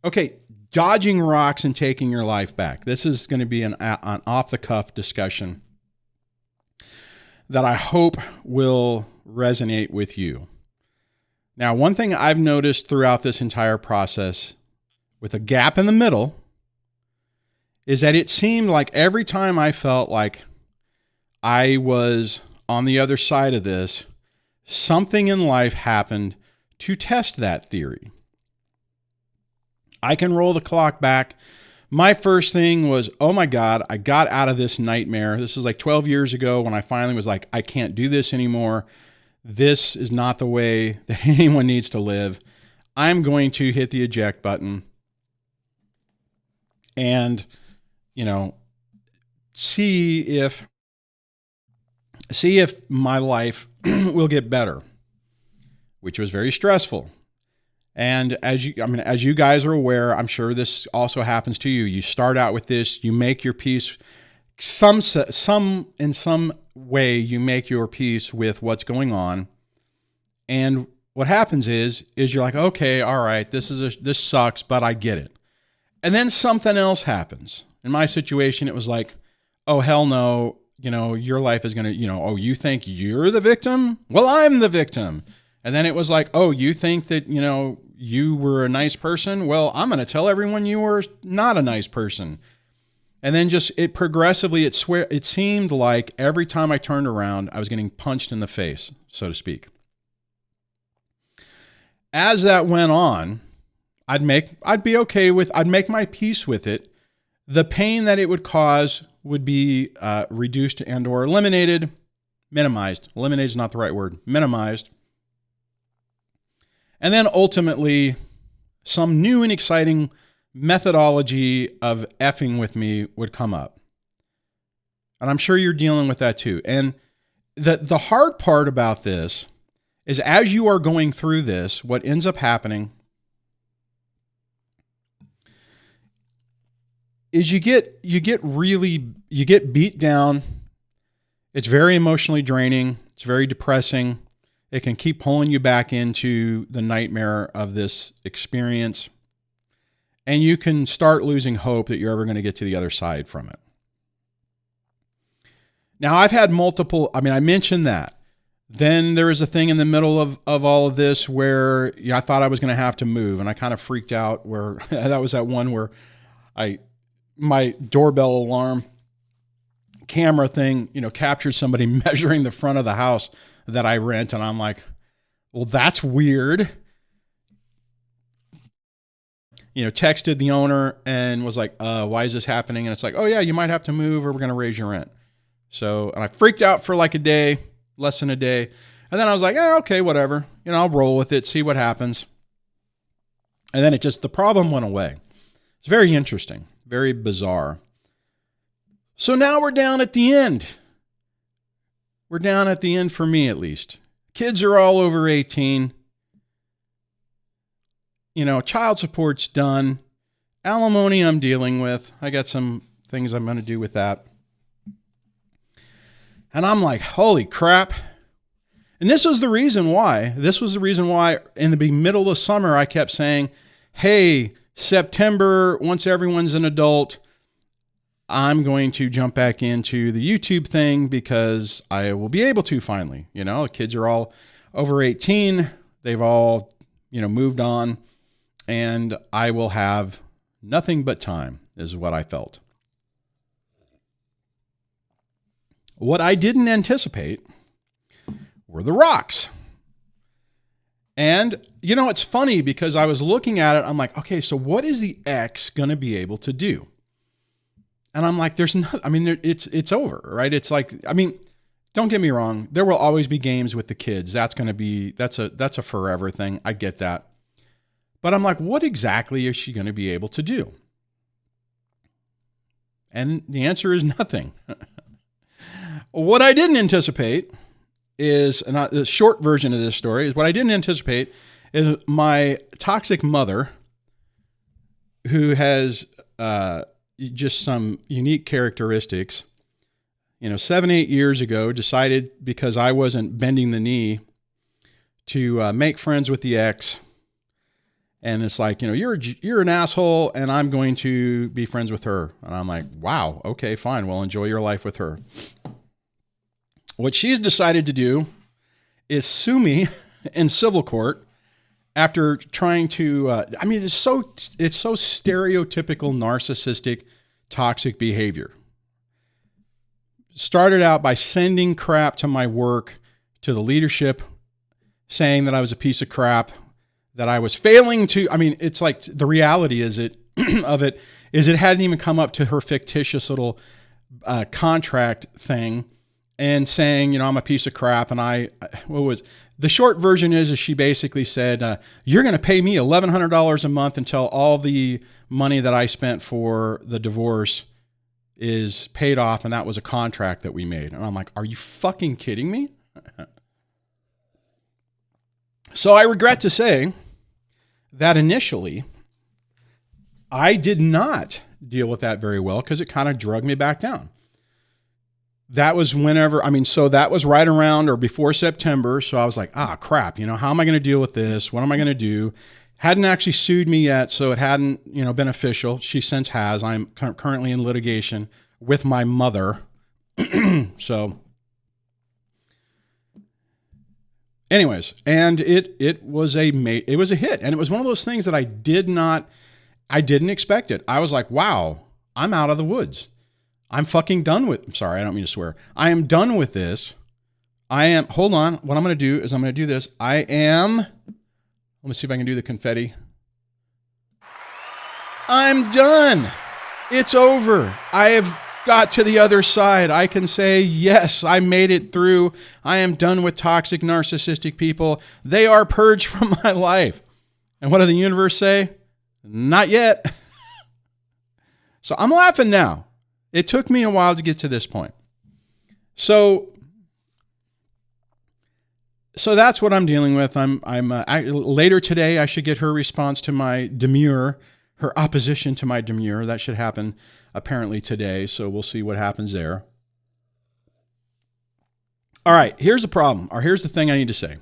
Okay, dodging rocks and taking your life back. This is going to be an off-the-cuff discussion that I hope will resonate with you. Now, one thing I've noticed throughout this entire process, with a gap in the middle, is that it seemed like every time I felt like I was on the other side of this, something in life happened to test that theory. I can roll the clock back. My first thing was, oh my God, I got out of this nightmare. This was like 12 years ago when I finally was like, I can't do this anymore. This is not the way that anyone needs to live. I'm going to hit the eject button and, see if my life will get better, which was very stressful. And as you guys are aware, I'm sure this also happens to you. You start out with this, you make your peace. In some way, you make your peace with what's going on. And what happens is you're like, okay, all right, this sucks, but I get it. And then something else happens. In my situation, it was like, oh, hell no, your life is going to, oh, you think you're the victim? Well, I'm the victim. And then it was like, oh, you think that, you were a nice person? Well, I'm going to tell everyone you were not a nice person. And then it progressively, it seemed like every time I turned around, I was getting punched in the face, so to speak. As that went on, I'd make my peace with it. The pain that it would cause would be reduced and or eliminated, minimized. Eliminated is not the right word. Minimized. And then ultimately, some new and exciting methodology of effing with me would come up. And I'm sure you're dealing with that too. And the hard part about this is as you are going through this, what ends up happening is you get beat down. It's very emotionally draining. It's very depressing. It can keep pulling you back into the nightmare of this experience. And you can start losing hope that you're ever going to get to the other side from it. Now, I've had I mentioned that. Then there was a thing in the middle of all of this where I thought I was going to have to move. And I kind of freaked out where that was that one where my doorbell alarm camera thing, captured somebody measuring the front of the house that I rent. And I'm like, well, that's weird. Texted the owner and was like, why is this happening? And it's like, oh yeah, you might have to move or we're going to raise your rent. And I freaked out for like a day, less than a day. And then I was like, okay, whatever. I'll roll with it, see what happens. And then the problem went away. It's very interesting, very bizarre. So now we're down at the end. We're down at the end for me, at least. Kids are all over 18. Child support's done. Alimony I'm dealing with. I got some things I'm going to do with that. And I'm like, holy crap. And this was the reason why. In the middle of summer, I kept saying, hey, September, once everyone's an adult, I'm going to jump back into the YouTube thing because I will be able to finally. The kids are all over 18. They've all, moved on. And I will have nothing but time, is what I felt. What I didn't anticipate were the rocks. And, it's funny because I was looking at it. I'm like, okay, so what is the X going to be able to do? And I'm like, it's over, right? It's like, don't get me wrong. There will always be games with the kids. That's a forever thing. I get that. But I'm like, what exactly is she going to be able to do? And the answer is nothing. What I didn't anticipate is, and the short version of this story is what I didn't anticipate is my toxic mother, who has just some unique characteristics, 7-8 years ago, decided because I wasn't bending the knee to make friends with the ex And it's like, you're an asshole and I'm going to be friends with her. And I'm like, wow, okay, fine. Well, enjoy your life with her. What she's decided to do is sue me in civil court after trying to, it's so stereotypical narcissistic, toxic behavior. Started out by sending crap to my work, to the leadership, saying that I was a piece of crap, that I was failing to, it's like the reality is it hadn't even come up to her fictitious little contract thing and saying, I'm a piece of crap. And the short version is she basically said, you're going to pay me $1,100 a month until all the money that I spent for the divorce is paid off. And that was a contract that we made. And I'm like, are you fucking kidding me? So I regret to say that initially I did not deal with that very well because it kind of drug me back down. That was so that was right around or before September. So I was like, crap, how am I going to deal with this? What am I going to do? Hadn't actually sued me yet. So it hadn't, been official. She since has. I'm currently in litigation with my mother. So anyways, and it was a hit. And it was one of those things that I didn't expect it. I was like, wow, I'm out of the woods. I'm fucking done with, I'm sorry, I don't mean to swear. I am done with this. Hold on. What I'm going to do is I'm going to do this. Let me see if I can do the confetti. I'm done. It's over. I have got to the other side. I can say, yes, I made it through. I am done with toxic, narcissistic people. They are purged from my life. And what did the universe say? Not yet. So I'm laughing now. It took me a while to get to this point. So that's what I'm dealing with. Later today, I should get her response to my demur, her opposition to my demur. That should happen apparently today. So we'll see what happens there. All right. Here's the problem, or here's the thing I need to say.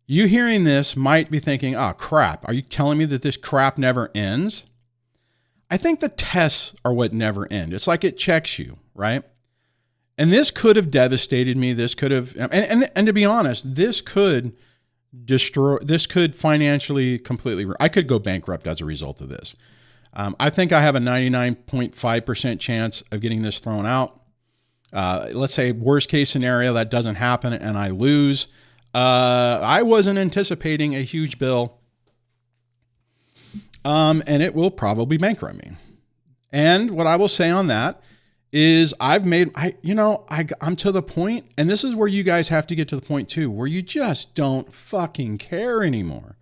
You hearing this might be thinking, crap. Are you telling me that this crap never ends? I think the tests are what never end. It's like it checks you, right? And this could have devastated me. This could have, and to be honest, this could financially completely, I could go bankrupt as a result of this. I think I have a 99.5% chance of getting this thrown out. Let's say worst case scenario, that doesn't happen and I lose. I wasn't anticipating a huge bill. And it will probably bankrupt me. And what I will say on that is I'm to the point, and this is where you guys have to get to the point too, where you just don't fucking care anymore.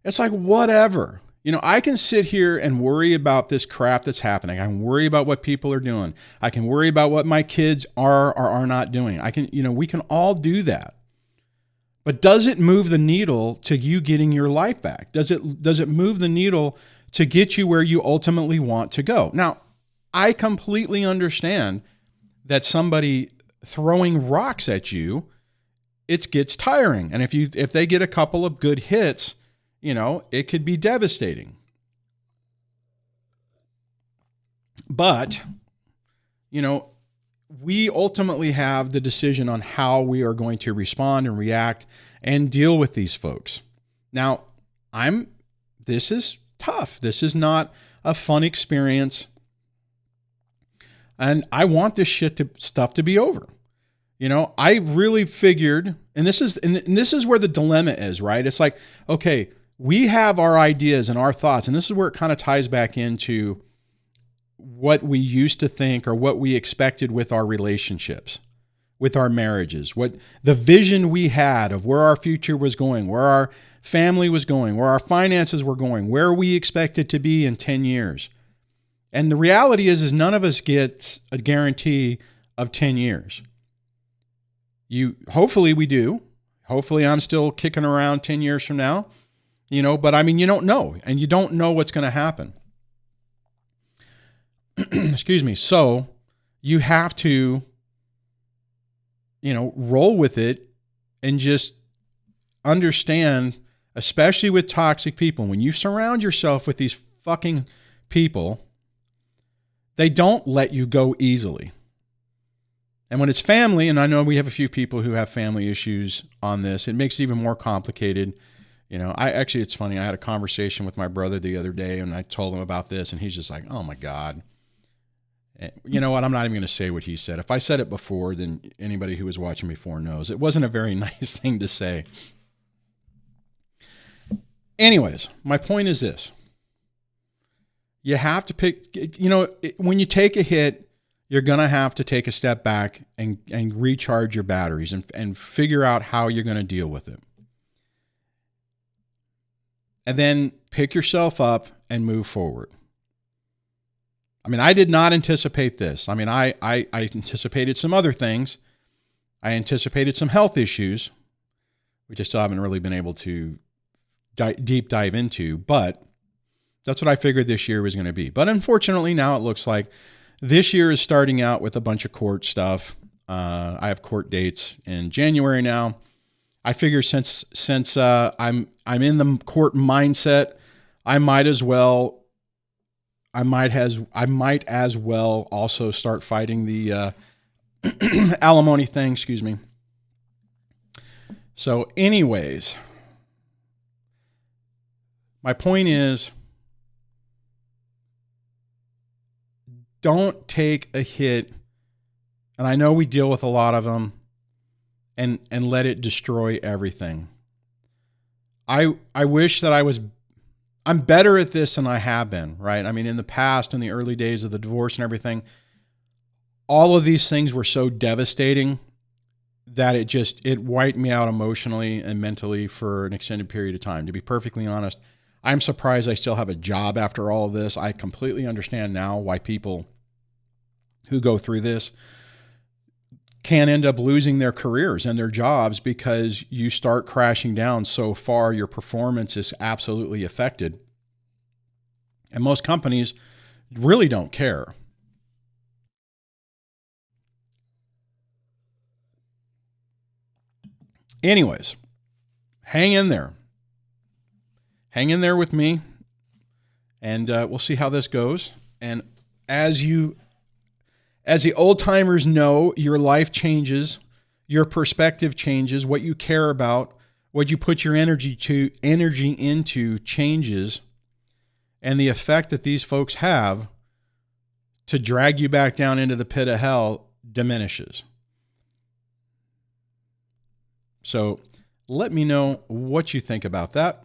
It's like, whatever. I can sit here and worry about this crap that's happening. I can worry about what people are doing. I can worry about what my kids are or are not doing. We can all do that. But does it move the needle to you getting your life back? Does it move the needle to get you where you ultimately want to go? Now, I completely understand that somebody throwing rocks at you, it gets tiring. And if they get a couple of good hits, it could be devastating. But, we ultimately have the decision on how we are going to respond and react and deal with these folks. Now, this is tough. This is not a fun experience. And I want this stuff to be over. I really figured, and this is where the dilemma is, right? It's like, okay, we have our ideas and our thoughts, and this is where it kind of ties back into what we used to think or what we expected with our relationships, with our marriages, what the vision we had of where our future was going, where our family was going, where our finances were going, where we expected to be in 10 years. And the reality is none of us gets a guarantee of 10 years. Hopefully we do. Hopefully I'm still kicking around 10 years from now, but you don't know, and you don't know what's going to happen. Excuse me. So you have to, roll with it and just understand, especially with toxic people, when you surround yourself with these fucking people, they don't let you go easily. And when it's family, and I know we have a few people who have family issues on this, it makes it even more complicated. You know, it's funny. I had a conversation with my brother the other day, and I told him about this, and he's just like, oh my God. You know what? I'm not even going to say what he said. If I said it before, then anybody who was watching before knows. It wasn't a very nice thing to say. Anyways, my point is this. You have to pick, you know, when you take a hit, you're going to have to take a step back and recharge your batteries and figure out how you're going to deal with it. And then pick yourself up and move forward. I mean, I did not anticipate this. I mean, I anticipated some other things. I anticipated some health issues, which I still haven't really been able to deep dive into, but that's what I figured this year was going to be. But unfortunately, now it looks like this year is starting out with a bunch of court stuff. I have court dates in January now. I figure since I'm in the court mindset, I might as well also start fighting the alimony thing. Excuse me. So, anyways, my point is, don't take a hit, and I know we deal with a lot of them, and let it destroy everything. I wish that I'm better at this than I have been, right? I mean, in the past, in the early days of the divorce and everything, all of these things were so devastating that it wiped me out emotionally and mentally for an extended period of time. To be perfectly honest, I'm surprised I still have a job after all of this. I completely understand now why people who go through this can end up losing their careers and their jobs, because you start crashing down so far, your performance is absolutely affected. And most companies really don't care. Anyways, hang in there. Hang in there with me, and we'll see how this goes. And as the old timers know, your life changes, your perspective changes, what you care about, what you put your energy into changes, and the effect that these folks have to drag you back down into the pit of hell diminishes. So let me know what you think about that.